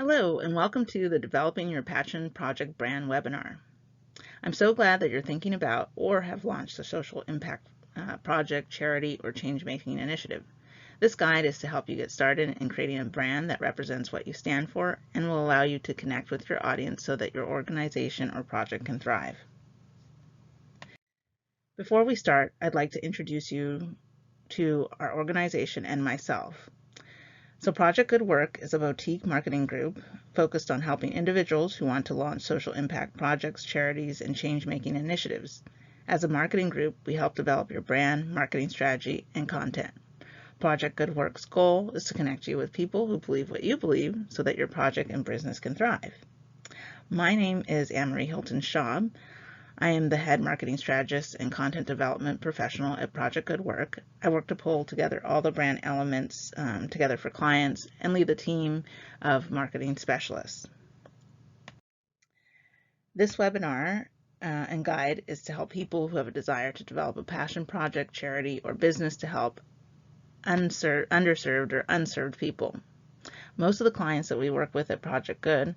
Hello, and welcome to the Developing Your Passion Project Brand webinar. I'm so glad that you're thinking about or have launched a social impact project, charity, or change-making initiative. This guide is to help you get started in creating a brand that represents what you stand for and will allow you to connect with your audience so that your organization or project can thrive. Before we start, I'd like to introduce you to our organization and myself. So Project Good Work is a boutique marketing group focused on helping individuals who want to launch social impact projects, charities, and change-making initiatives. As a marketing group, we help develop your brand, marketing strategy, and content. Project Good Work's goal is to connect you with people who believe what you believe so that your project and business can thrive. My name is Anne-Marie Hilton-Schaub. I am the head marketing strategist and content development professional at Project Good Work. I work to pull together all the brand elements together for clients and lead the team of marketing specialists. This webinar and guide is to help people who have a desire to develop a passion project, charity, or business to help underserved or unserved people. Most of the clients that we work with at Project Good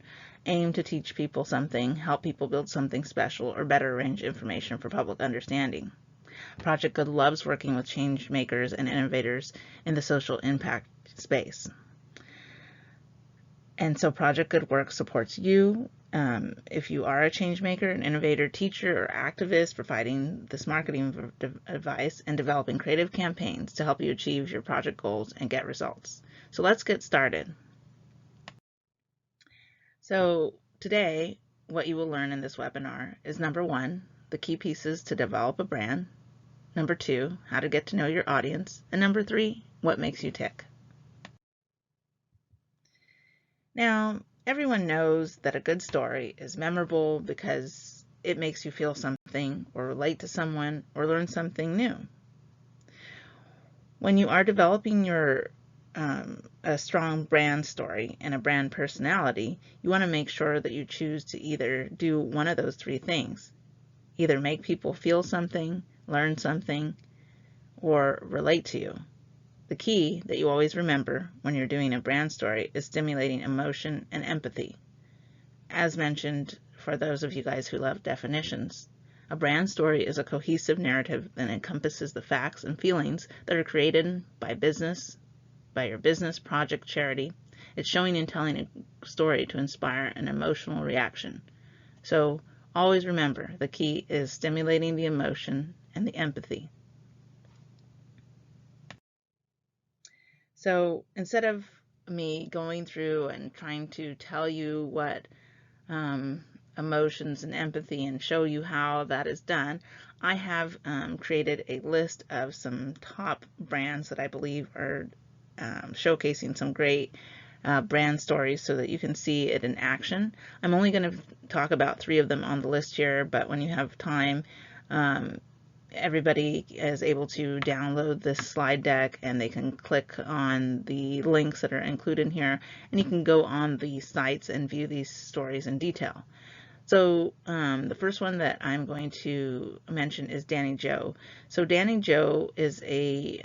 aim to teach people something, help people build something special, or better arrange information for public understanding. Project Good loves working with change makers and innovators in the social impact space. And so Project Good Work supports you if you are a change maker, an innovator, teacher, or activist, providing this marketing advice and developing creative campaigns to help you achieve your project goals and get results. So let's get started. So today, what you will learn in this webinar is number 1, the key pieces to develop a brand, number 2, how to get to know your audience, and number 3, what makes you tick. Now, everyone knows that a good story is memorable because it makes you feel something or relate to someone or learn something new. When you are developing your a strong brand story and a brand personality, you want to make sure that you choose to either do one of those 3 things. Either make people feel something, learn something, or relate to you. The key that you always remember when you're doing a brand story is stimulating emotion and empathy. As mentioned, for those of you guys who love definitions, a brand story is a cohesive narrative that encompasses the facts and feelings that are created by your business, project, charity. It's showing and telling a story to inspire an emotional reaction. So always remember, the key is stimulating the emotion and the empathy. So instead of me going through and trying to tell you what emotions and empathy and show you how that is done, I have created a list of some top brands that I believe are showcasing some great brand stories so that you can see it in action. I'm only going to talk about 3 of them on the list here, but when you have time, everybody is able to download this slide deck and they can click on the links that are included here, and you can go on the sites and view these stories in detail. So the first one that I'm going to mention is Danny Joe. So Danny Joe is a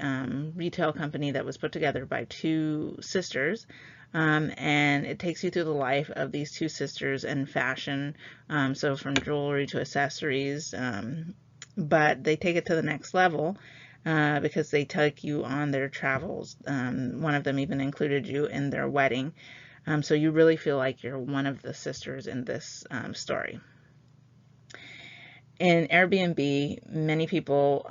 retail company that was put together by 2 sisters, and it takes you through the life of these 2 sisters and fashion, so from jewelry to accessories, but they take it to the next level because they take you on their travels. One of them even included you in their wedding. So you really feel like you're one of the sisters in this story. In Airbnb, many people,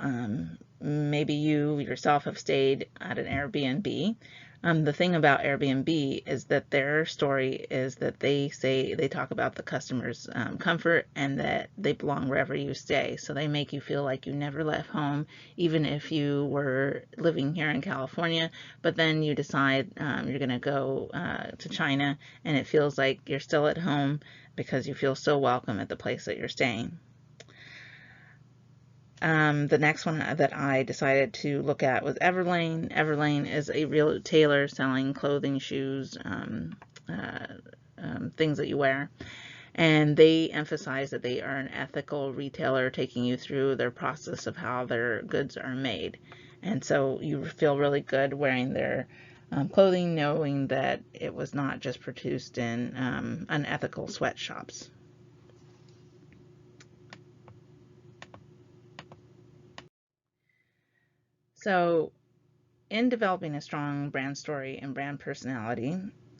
maybe you yourself, have stayed at an Airbnb. The thing about Airbnb is that their story is that they talk about the customer's comfort and that they belong wherever you stay. So they make you feel like you never left home, even if you were living here in California, but then you decide you're going to go to China, and it feels like you're still at home because you feel so welcome at the place that you're staying. The next one that I decided to look at was Everlane. Everlane is a retailer selling clothing, shoes, things that you wear. And they emphasize that they are an ethical retailer, taking you through their process of how their goods are made. And so you feel really good wearing their clothing, knowing that it was not just produced in unethical sweatshops. So, in developing a strong brand story and brand personality,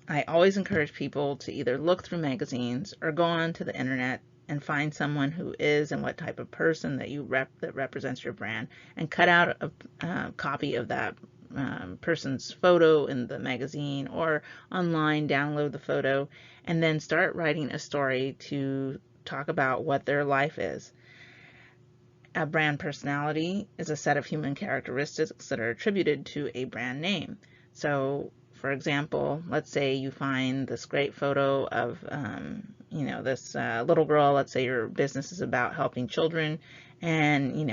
I always encourage people to either look through magazines or go onto the internet and find someone who is and what type of person that represents your brand, and cut out a copy of that person's photo in the magazine or online, download the photo, and then start writing a story to talk about what their life is. A brand personality is a set of human characteristics that are attributed to a brand name. So, for example, let's say you find this great photo of, this little girl. Let's say your business is about helping children, and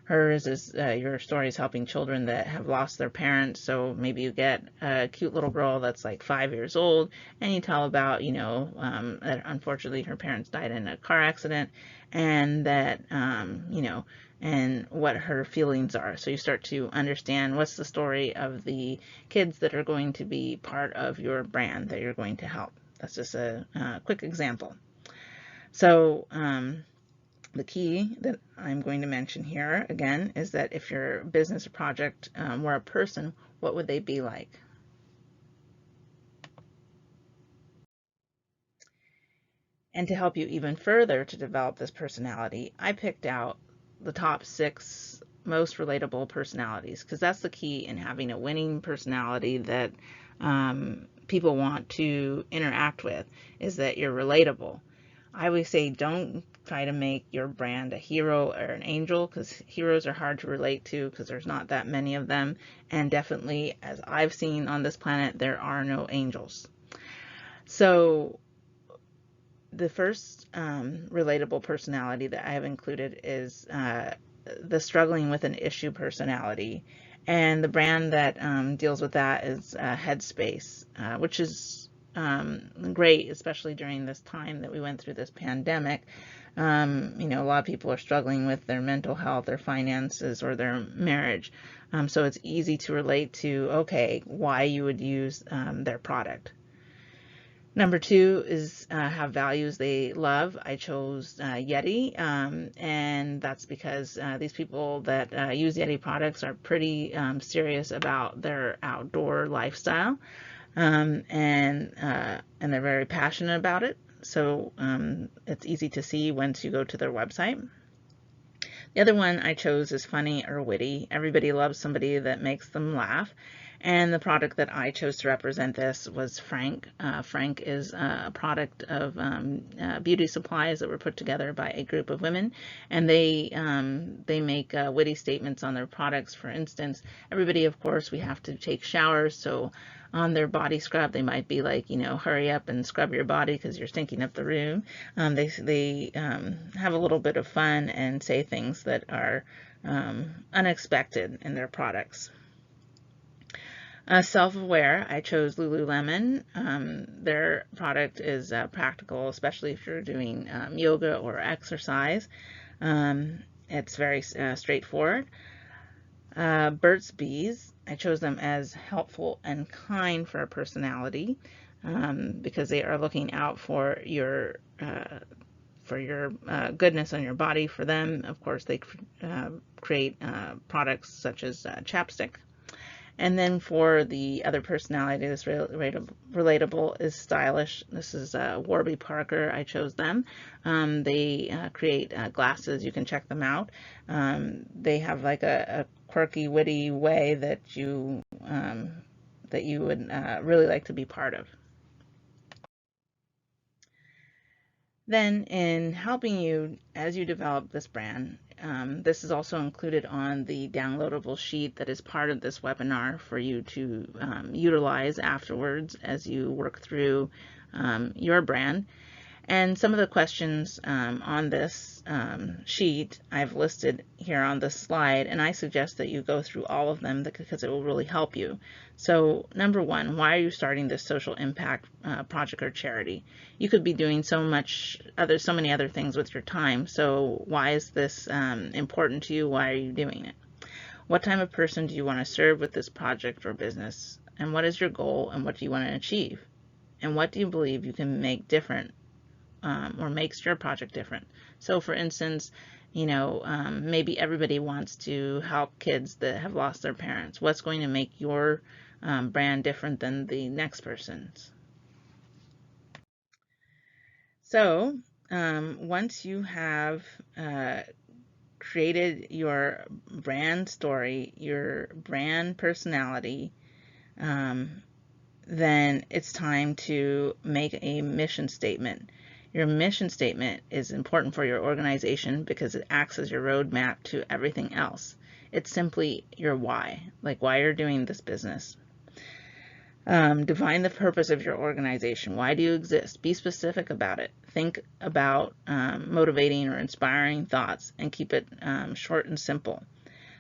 hers is your story is helping children that have lost their parents. So maybe you get a cute little girl that's like 5 years old, and you tell about, that unfortunately her parents died in a car accident, and that, and what her feelings are. So you start to understand what's the story of the kids that are going to be part of your brand that you're going to help. That's just a quick example. So the key that I'm going to mention here again is that if your business or project were a person, what would they be like? And to help you even further to develop this personality, I picked out the top 6 most relatable personalities, because that's the key in having a winning personality that people want to interact with, is that you're relatable. I always say don't try to make your brand a hero or an angel, because heroes are hard to relate to because there's not that many of them. And definitely, as I've seen on this planet, there are no angels. So the first relatable personality that I have included is the struggling with an issue personality. And the brand that deals with that is Headspace, which is great, especially during this time that we went through this pandemic. A lot of people are struggling with their mental health, their finances, or their marriage. So it's easy to relate to, okay, why you would use their product. Number 2 is have values they love. I chose Yeti, and that's because these people that use Yeti products are pretty serious about their outdoor lifestyle, and they're very passionate about it. So it's easy to see once you go to their website. The other one I chose is funny or witty. Everybody loves somebody that makes them laugh. And the product that I chose to represent this was Frank. Frank is a product of beauty supplies that were put together by a group of women, and they make witty statements on their products. For instance, everybody, of course, we have to take showers, so on their body scrub, they might be like, hurry up and scrub your body because you're stinking up the room. They have a little bit of fun and say things that are unexpected in their products. Self-aware, I chose Lululemon. Their product is practical, especially if you're doing yoga or exercise. It's very straightforward. Burt's Bees, I chose them as helpful and kind for a personality, because they are looking out for your goodness on your body. For them, of course, they create products such as chapstick. And then for the other personality that's relatable is Stylish. This is Warby Parker. I chose them. They create glasses. You can check them out. They have like a quirky, witty way that you would really like to be part of. Then, in helping you as you develop this brand, this is also included on the downloadable sheet that is part of this webinar for you to utilize afterwards as you work through your brand. And some of the questions on this sheet I've listed here on this slide, and I suggest that you go through all of them because it will really help you. So number 1, why are you starting this social impact project or charity? You could be doing so many other things with your time. So why is this important to you? Why are you doing it? What type of person do you want to serve with this project or business? And what is your goal, and what do you want to achieve? And what do you believe you can make different, or makes your project different? So for instance, maybe everybody wants to help kids that have lost their parents. What's going to make your brand different than the next person's? So once you have created your brand story, your brand personality, then it's time to make a mission statement. Your mission statement is important for your organization because it acts as your roadmap to everything else. It's simply your why, like why you're doing this business. Define the purpose of your organization. Why do you exist? Be specific about it. Think about motivating or inspiring thoughts, and keep it short and simple.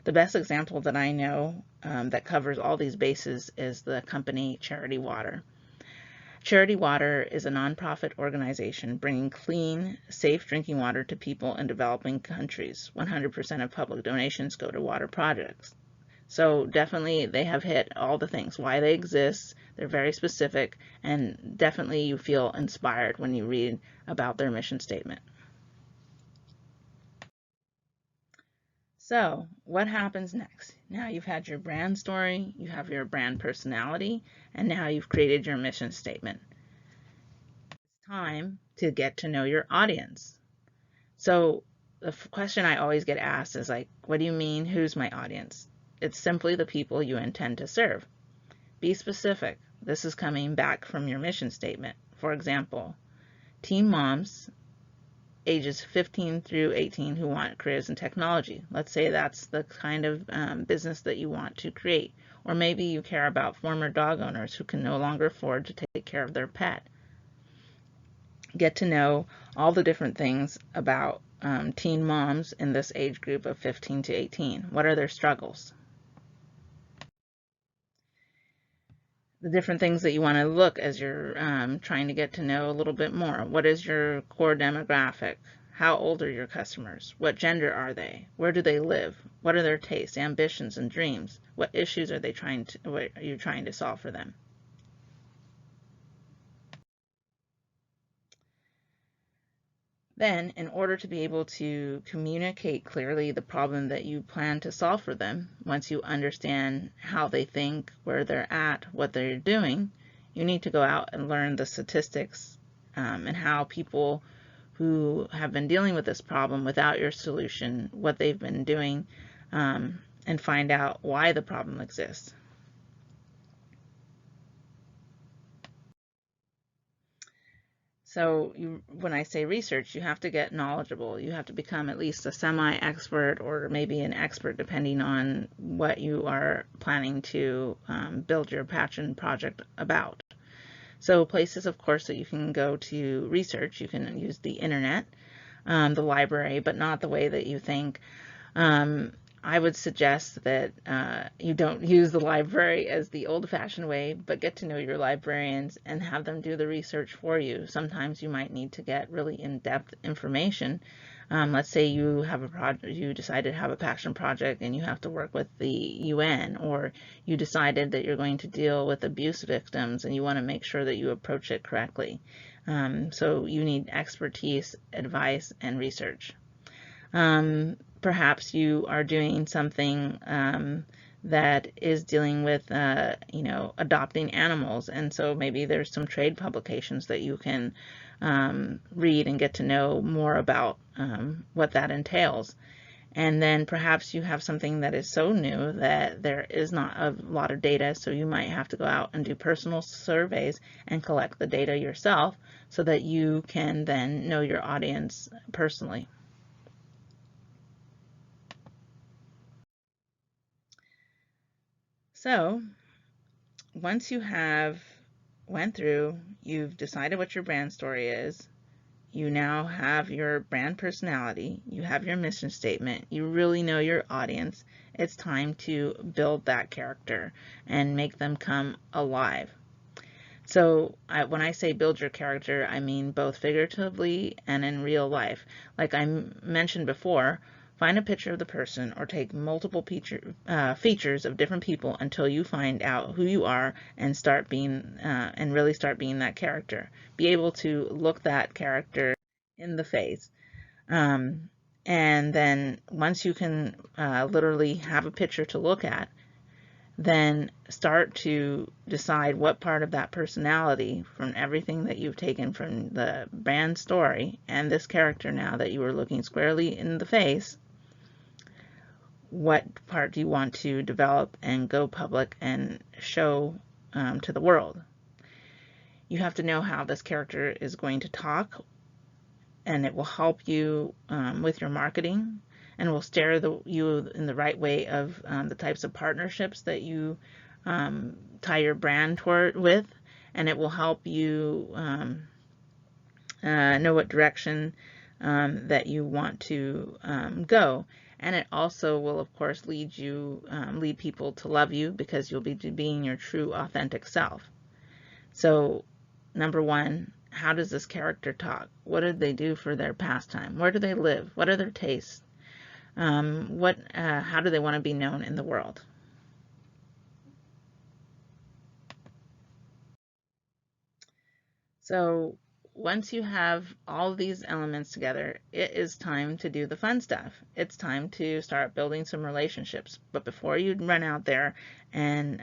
The best example that I know that covers all these bases is the company Charity Water. Charity Water is a nonprofit organization bringing clean, safe drinking water to people in developing countries. 100% of public donations go to water projects. So definitely they have hit all the things, why they exist. They're very specific, and definitely you feel inspired when you read about their mission statement. So what happens next? Now you've had your brand story, you have your brand personality, and now you've created your mission statement. It's time to get to know your audience. So the question I always get asked is like, what do you mean, who's my audience? It's simply the people you intend to serve. Be specific. This is coming back from your mission statement. For example, teen moms ages 15 through 18 who want careers in technology. Let's say that's the kind of business that you want to create. Or maybe you care about former dog owners who can no longer afford to take care of their pet. Get to know all the different things about teen moms in this age group of 15 to 18. What are their struggles? The different things that you want to look as you're trying to get to know a little bit more. What is your core demographic? How old are your customers? What gender are they? Where do they live? What are their tastes, ambitions, and dreams? What issues are you trying to solve for them? Then, in order to be able to communicate clearly the problem that you plan to solve for them, once you understand how they think, where they're at, what they're doing, you need to go out and learn the statistics and how people who have been dealing with this problem without your solution, what they've been doing, and find out why the problem exists. So when I say research, you have to get knowledgeable. You have to become at least a semi-expert, or maybe an expert, depending on what you are planning to build your passion project about. So places, of course, that you can go to research, you can use the internet, the library, but not the way that you think. I would suggest that you don't use the library as the old-fashioned way, but get to know your librarians and have them do the research for you. Sometimes you might need to get really in-depth information. Let's say you have a project, you decided to have a passion project and you have to work with the UN, or you decided that you're going to deal with abuse victims and you want to make sure that you approach it correctly. So you need expertise, advice, and research. Perhaps you are doing something that is dealing with, adopting animals, and so maybe there's some trade publications that you can read and get to know more about what that entails. And then perhaps you have something that is so new that there is not a lot of data, so you might have to go out and do personal surveys and collect the data yourself so that you can then know your audience personally. So once you have went through, you've decided what your brand story is, you now have your brand personality, you have your mission statement, you really know your audience, it's time to build that character and make them come alive. So when I say build your character, I mean both figuratively and in real life. Like I mentioned before, Find a picture of the person or take multiple features of different people until you find out who you are and really start being that character. Be able to look that character in the face. And then once you can literally have a picture to look at, then start to decide what part of that personality from everything that you've taken from the brand story and this character, now that you are looking squarely in the face, what part do you want to develop and go public and show to the world. You have to know how this character is going to talk, and it will help you with your marketing, and will steer you in the right way of the types of partnerships that you tie your brand toward with, and it will help you know what direction that you want to go. And it also will, of course, lead people to love you, because you'll be being your true, authentic self. So, number one, how does this character talk? What did they do for their pastime? Where do they live? What are their tastes? How do they want to be known in the world? So once you have all these elements together, it is time to do the fun stuff. It's time to start building some relationships. But before you run out there and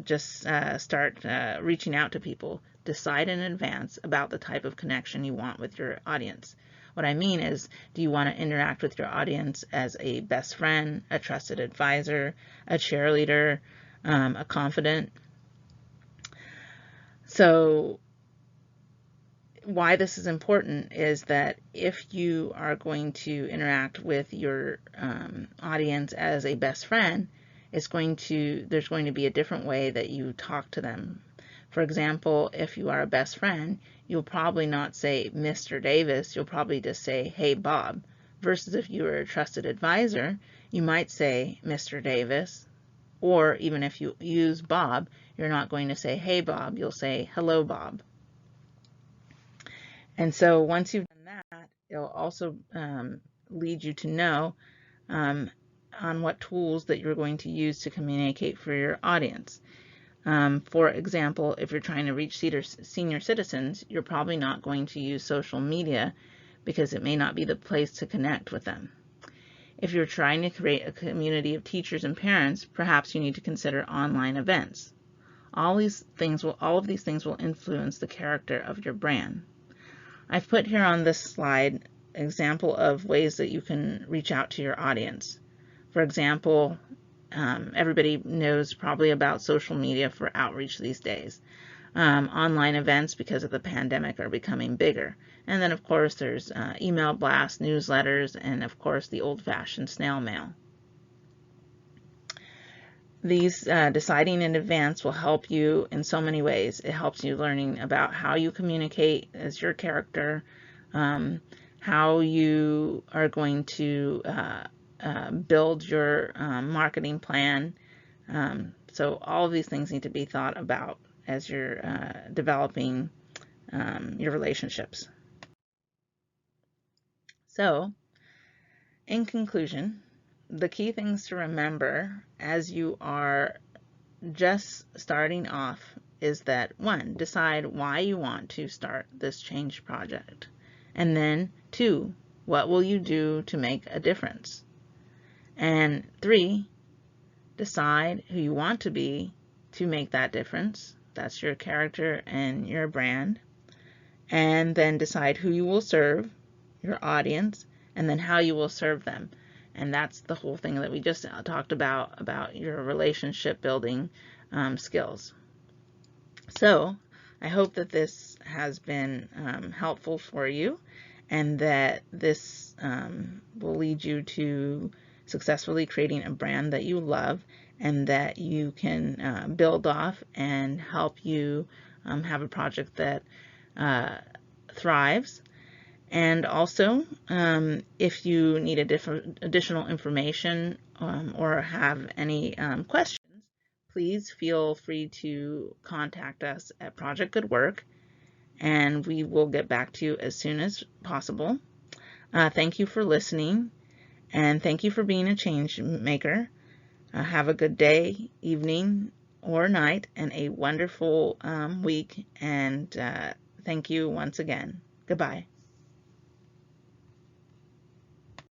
just start reaching out to people, decide in advance about the type of connection you want with your audience. What I mean is, do you want to interact with your audience as a best friend, a trusted advisor, a cheerleader, a confidant? So why this is important is that if you are going to interact with your audience as a best friend, there's going to be a different way that you talk to them. For example, if you are a best friend, you'll probably not say Mr. Davis, you'll probably just say, hey Bob. Versus if you were a trusted advisor, you might say Mr. Davis, or even if you use Bob, you're not going to say hey Bob, you'll say hello Bob. And so once you've done that, it'll also lead you to know on what tools that you're going to use to communicate for your audience. For example, if you're trying to reach senior citizens, you're probably not going to use social media because it may not be the place to connect with them. If you're trying to create a community of teachers and parents, perhaps you need to consider online events. All of these things will influence the character of your brand. I've put here on this slide an example of ways that you can reach out to your audience. For example, everybody knows probably about social media for outreach these days. Online events, because of the pandemic, are becoming bigger. And then, of course, there's email blasts, newsletters, and, of course, the old-fashioned snail mail. These deciding in advance will help you in so many ways. It helps you learning about how you communicate as your character, how you are going to build your marketing plan. So all of these things need to be thought about as you're developing your relationships. So, in conclusion, the key things to remember as you are just starting off is that, one, decide why you want to start this change project. And then, two, what will you do to make a difference? And three, decide who you want to be to make that difference. That's your character and your brand. And then decide who you will serve, your audience, and then how you will serve them. And that's the whole thing that we just talked about your relationship building skills. So I hope that this has been helpful for you, and that this will lead you to successfully creating a brand that you love and that you can build off and help you have a project that thrives. And also, if you need additional information or have any questions, please feel free to contact us at Project Good Work, and we will get back to you as soon as possible. Thank you for listening, And thank you for being a change maker. Have a good day, evening, or night, and a wonderful week. And thank you once again. Goodbye.